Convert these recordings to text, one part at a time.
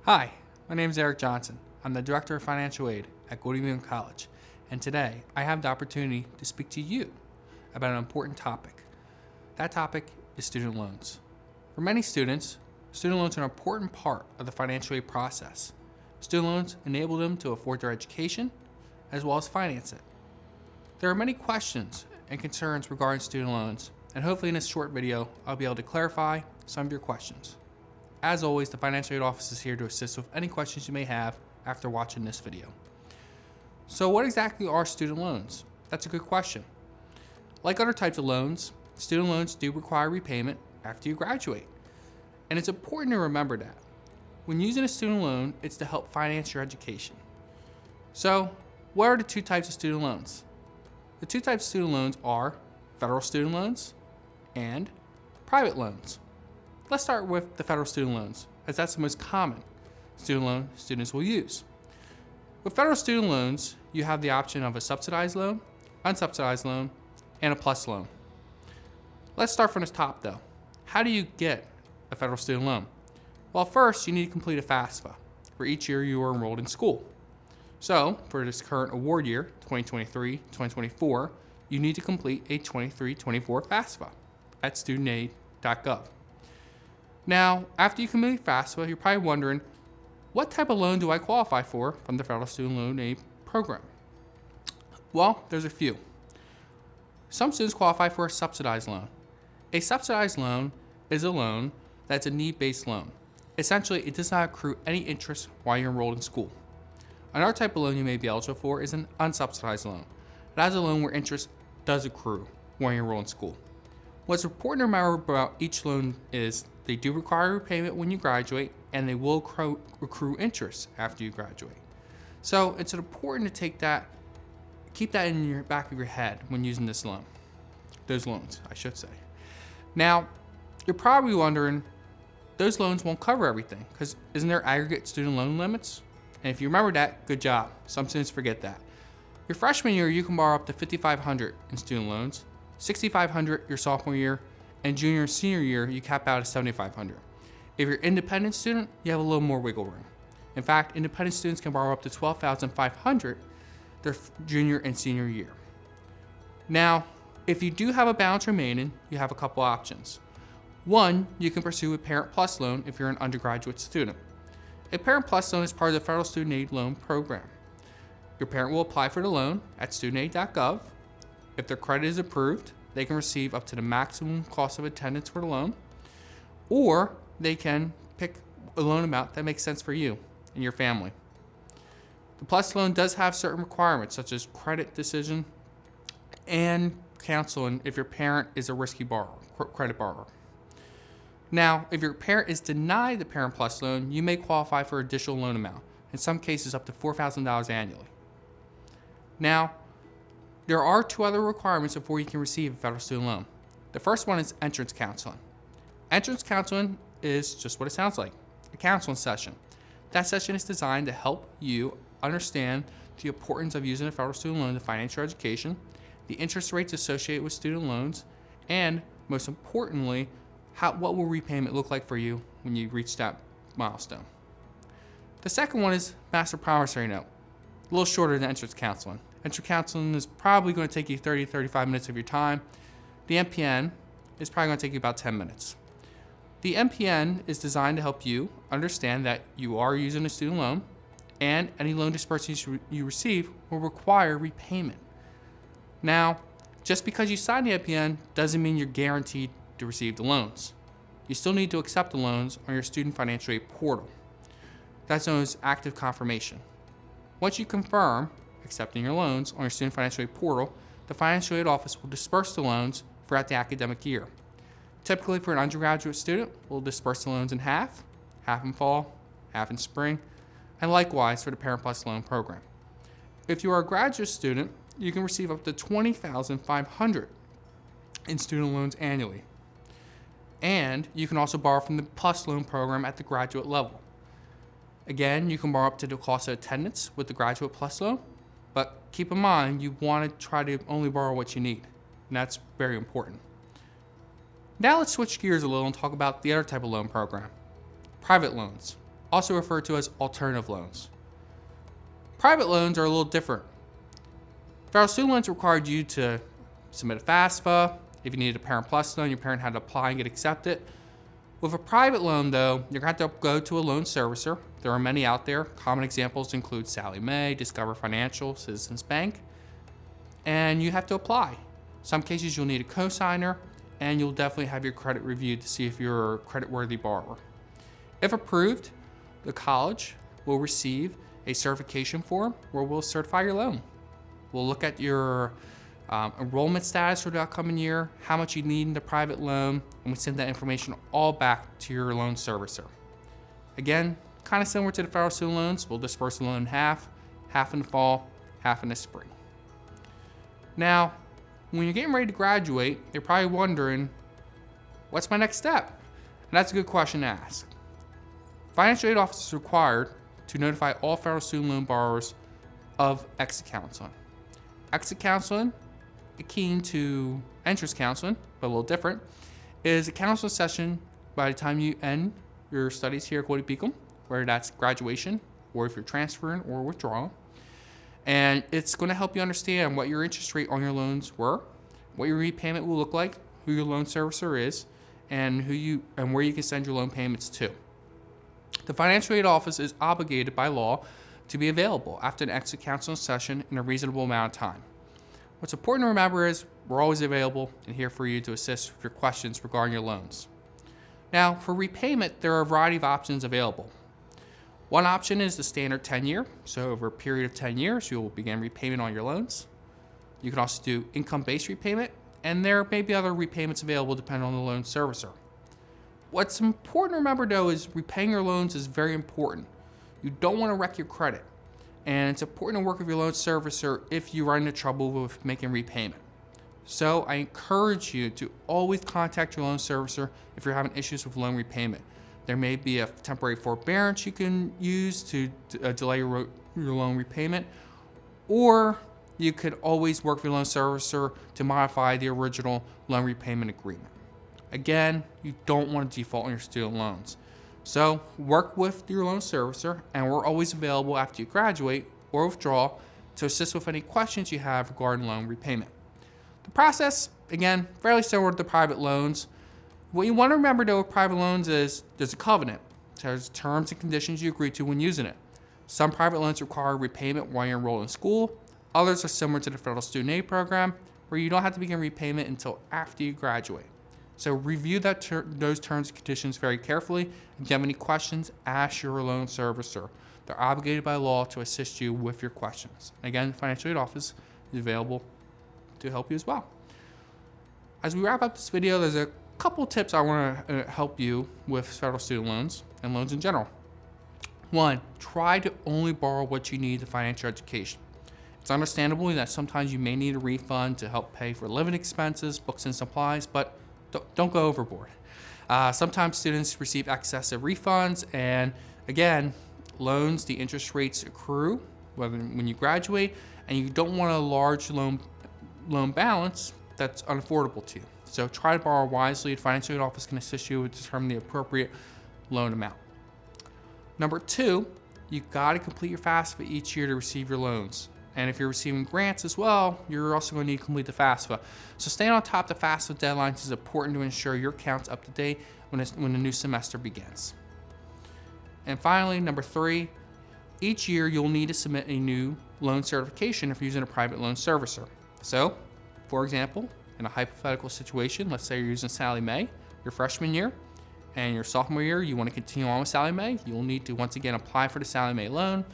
Hi, my name is Eric Johnson. I'm the Director of Financial Aid at Goldey-Beacom College, and today I have the opportunity to speak to you about an important topic. That topic is student loans. For many students, student loans are an important part of the financial aid process. Student loans enable them to afford their education as well as finance it. There are many questions and concerns regarding student loans, and hopefully in this short video, I'll be able to clarify some of your questions. As always, the Financial Aid Office is here to assist with any questions you may have after watching this video. So what exactly are student loans? That's a good question. Like other types of loans, student loans do require repayment after you graduate. And it's important to remember that. When using a student loan, it's to help finance your education. So, what are the two types of student loans? The two types of student loans are federal student loans and private loans. Let's start with the federal student loans, as that's the most common student loan students will use. With federal student loans, you have the option of a subsidized loan, unsubsidized loan, and a plus loan. Let's start from the top though. How do you get a federal student loan? Well, first you need to complete a FAFSA for each year you are enrolled in school. So, for this current award year, 2023-2024, you need to complete a 23-24 FAFSA at studentaid.gov. Now, after you complete FAFSA, you're probably wondering, what type of loan do I qualify for from the Federal Student Loan Aid Program? Well, there's a few. Some students qualify for a subsidized loan. A subsidized loan is a loan that's a need-based loan. Essentially, it does not accrue any interest while you're enrolled in school. Another type of loan you may be eligible for is an unsubsidized loan. That is a loan where interest does accrue while you're enrolled in school. What's important to remember about each loan is they do require repayment when you graduate, and they will accrue interest after you graduate. So it's important to keep that in your back of your head when using those loans, I should say. Now, you're probably wondering, those loans won't cover everything, because isn't there aggregate student loan limits? And if you remember that, good job. Some students forget that. Your freshman year, you can borrow up to $5,500 in student loans, $6,500 your sophomore year, and junior and senior year, you cap out at $7,500. If you're an independent student, you have a little more wiggle room. In fact, independent students can borrow up to $12,500 their junior and senior year. Now, if you do have a balance remaining, you have a couple options. One, you can pursue a Parent Plus loan if you're an undergraduate student. A Parent Plus loan is part of the Federal Student Aid Loan Program. Your parent will apply for the loan at studentaid.gov. If their credit is approved, they can receive up to the maximum cost of attendance for the loan, or they can pick a loan amount that makes sense for you and your family. The Plus loan does have certain requirements, such as credit decision and counseling if your parent is a risky credit borrower. Now, if your parent is denied the Parent Plus loan, you may qualify for additional loan amount, in some cases up to $4,000 annually. Now, there are two other requirements before you can receive a federal student loan. The first one is entrance counseling. Entrance counseling is just what it sounds like, a counseling session. That session is designed to help you understand the importance of using a federal student loan to finance your education, the interest rates associated with student loans, and most importantly, what will repayment look like for you when you reach that milestone. The second one is master promissory note, a little shorter than entrance counseling. Entrance counseling is probably going to take you 30 to 35 minutes of your time. The MPN is probably going to take you about 10 minutes. The MPN is designed to help you understand that you are using a student loan, and any loan disbursements you receive will require repayment. Now, just because you sign the MPN doesn't mean you're guaranteed to receive the loans. You still need to accept the loans on your student financial aid portal. That's known as active confirmation. Once you confirm accepting your loans on your student financial aid portal, the Financial Aid Office will disperse the loans throughout the academic year. Typically for an undergraduate student, we'll disperse the loans in half in fall, half in spring, and likewise for the Parent Plus loan program. If you are a graduate student, you can receive up to $20,500 in student loans annually. And you can also borrow from the Plus loan program at the graduate level. Again, you can borrow up to the cost of attendance with the Graduate Plus loan, but keep in mind, you want to try to only borrow what you need, and that's very important. Now let's switch gears a little and talk about the other type of loan program, private loans, also referred to as alternative loans. Private loans are a little different. Federal student loans required you to submit a FAFSA. If you needed a Parent Plus loan, your parent had to apply and get accepted. With a private loan, though, you're going to have to go to a loan servicer. There are many out there. Common examples include Sallie Mae, Discover Financial, Citizens Bank, and you have to apply. Some cases you'll need a cosigner, and you'll definitely have your credit reviewed to see if you're a creditworthy borrower. If approved, the college will receive a certification form where we'll certify your loan. We'll look at your enrollment status for the upcoming year, how much you need in the private loan, and we send that information all back to your loan servicer. Again, kind of similar to the federal student loans, we'll disperse the loan in half in the fall, half in the spring. Now, when you're getting ready to graduate, you're probably wondering, what's my next step? And that's a good question to ask. Financial aid office is required to notify all federal student loan borrowers of exit counseling. Exit counseling, akin to entrance counseling, but a little different, is a counseling session by the time you end your studies here at Goldey-Beacom, whether that's graduation or if you're transferring or withdrawing. And it's going to help you understand what your interest rate on your loans were, what your repayment will look like, who your loan servicer is, and where you can send your loan payments to. The financial aid office is obligated by law to be available after an exit counseling session in a reasonable amount of time. What's important to remember is we're always available and here for you to assist with your questions regarding your loans. Now, for repayment, there are a variety of options available. One option is the standard 10-year, so over a period of 10 years, you will begin repayment on your loans. You can also do income-based repayment, and there may be other repayments available depending on the loan servicer. What's important to remember, though, is repaying your loans is very important. You don't want to wreck your credit, and it's important to work with your loan servicer if you run into trouble with making repayment. So I encourage you to always contact your loan servicer if you're having issues with loan repayment. There may be a temporary forbearance you can use to delay your loan repayment, or you could always work with your loan servicer to modify the original loan repayment agreement. Again, you don't want to default on your student loans. So work with your loan servicer, and we're always available after you graduate or withdraw to assist with any questions you have regarding loan repayment. The process, again, fairly similar to the private loans. What you want to remember, though, with private loans is there's a covenant. There's terms and conditions you agree to when using it. Some private loans require repayment while you're enrolled in school. Others are similar to the federal student aid program, where you don't have to begin repayment until after you graduate. So review those terms and conditions very carefully. If you have any questions, ask your loan servicer. They're obligated by law to assist you with your questions. Again, the financial aid office is available to help you as well. As we wrap up this video, there's a couple tips I want to help you with federal student loans and loans in general. One, try to only borrow what you need to finance your education. It's understandable that sometimes you may need a refund to help pay for living expenses, books and supplies, but don't go overboard. Sometimes students receive excessive refunds, and again, loans, the interest rates accrue when you graduate, and you don't want a large loan balance that's unaffordable to you. So try to borrow wisely. The financial aid office can assist you with determining the appropriate loan amount. Number two, you've got to complete your FAFSA each year to receive your loans. And if you're receiving grants as well, you're also going to need to complete the FAFSA. So staying on top of the FAFSA deadlines is important to ensure your account's up to date when the new semester begins. And finally, number three, each year you'll need to submit a new loan certification if you're using a private loan servicer. So, for example, in a hypothetical situation, let's say you're using Sallie Mae your freshman year, and your sophomore year you want to continue on with Sallie Mae, you'll need to once again apply for the Sallie Mae loan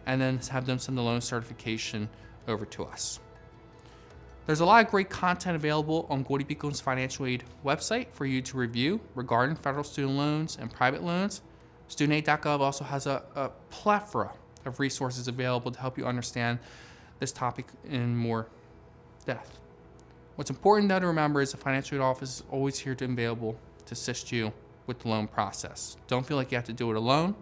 and then have them send the loan certification over to us. There's a lot of great content available on Goldey-Beacom's financial aid website for you to review regarding federal student loans and private loans. StudentAid.gov also has a plethora of resources available to help you understand this topic in more depth. What's important, though, to remember is the financial aid office is always here to be available to assist you with the loan process. Don't feel like you have to do it alone.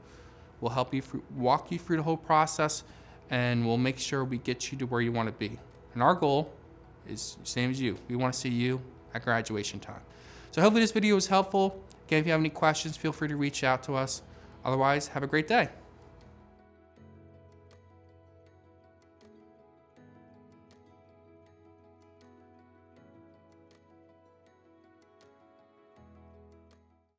We'll help you walk you through the whole process, and we'll make sure we get you to where you want to be. And our goal is the same as you. We want to see you at graduation time. So hopefully this video was helpful. Again, if you have any questions, feel free to reach out to us. Otherwise, have a great day.